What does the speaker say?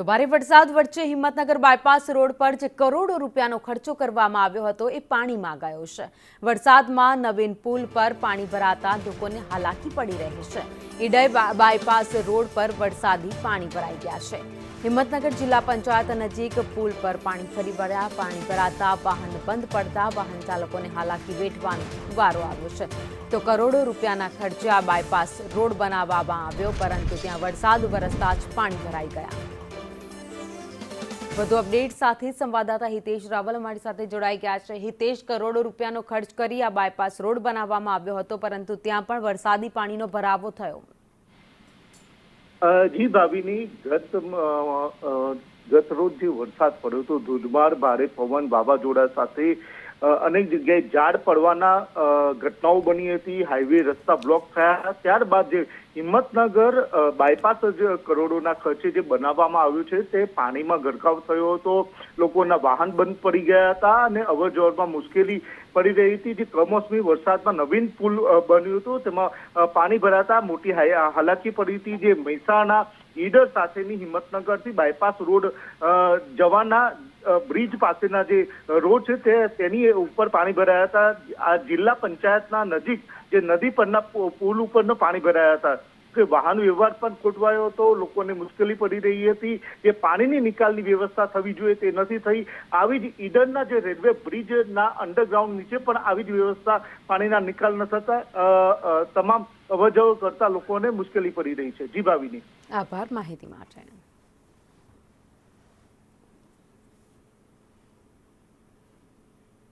તો ભારે વરસાદ વચ્ચે હિંમતનગર બાયપાસ રોડ પર જે કરોડો રૂપિયાનો ખર્ચો કરવામાં આવ્યો હતો એ પાણીમાં ગયો છે। વરસાદમાં નવીન પુલ પર પાણી ભરાતા લોકોને હાલાકી પડી રહી છે। ઈડર બાયપાસ રોડ પર વરસાદી પાણી ભરાઈ ગયા છે। હિંમતનગર જિલ્લા પંચાયત નજીક પુલ પર પાણી ફરી વળ્યા। પાણી ભરાતા વાહન બંધ પડતા વાહન ચાલકોને હાલાકી વેઠવાનો વારો આવ્યો છે। તો કરોડો રૂપિયાના ખર્ચે આ બાયપાસ રોડ બનાવવામાં આવ્યો, પરંતુ ત્યાં વરસાદ વરસતા જ પાણી ભરાઈ ગયા। વધુ અપડેટ સાથે સંવાદદાતા હિતેશ રાવલ અમારી સાથે જોડાઈ ગયા છે। હિતેશ, કરોડો રૂપિયાનો ખર્ચ કરી આ બાયપાસ રોડ બનાવવામાં આવ્યો હતો, પરંતુ ત્યાં પણ વરસાદી પાણીનો ભરાવો થયો। જી ભાવિની, ગત રોજ જે વરસાદ પડ્યો હતો, ધોધમાર ભારે પવન વાવાઝોડા સાથે અનેક જગ્યાએ ઝાડ પડવાના ઘટનાઓ બની હતી। હાઈવે રસ્તા બ્લોક થયા। ત્યારબાદ જે હિંમતનગર બાયપાસ જ કરોડોના ખર્ચે જે બનાવવામાં આવ્યું છે તે પાણીમાં ગરકાવ થયો હતો। લોકોના વાહન બંધ પડી ગયા હતા અને અવર જવરમાં મુશ્કેલી પડી રહી હતી। જે કમોસમી વરસાદમાં નવીન પુલ બન્યું હતું, તેમાં પાણી ભરાતા મોટી હાલાકી પડી હતી। જે મહેસાણા ઈડર સાથેની હિંમતનગરથી બાયપાસ રોડ જવાના બ્રિજ પાસેના જે રોડ છે તેની ઉપર પાણી ભરાયા હતા। આ જિલ્લા પંચાયતના નજીક જે નદી પરના પુલ ઉપર પાણી ભરાયા હતા કે વાહન વ્યવહાર પણ ખોટવાયો હતો। લોકોને મુશ્કેલી પડી રહી હતી। જે પાણીની નિકાલની વ્યવસ્થા થવી જોઈએ તે નથી થઈ। આવી જ ઈડરના જે રેલવે બ્રિજના અંડરગ્રાઉન્ડ નીચે પણ આવી જ વ્યવસ્થા પાણીના નિકાલ ન થતા તમામ અવર જવર કરતા લોકોને મુશ્કેલી પડી રહી છે। જી ભાવિની, આભાર માહિતી માટે।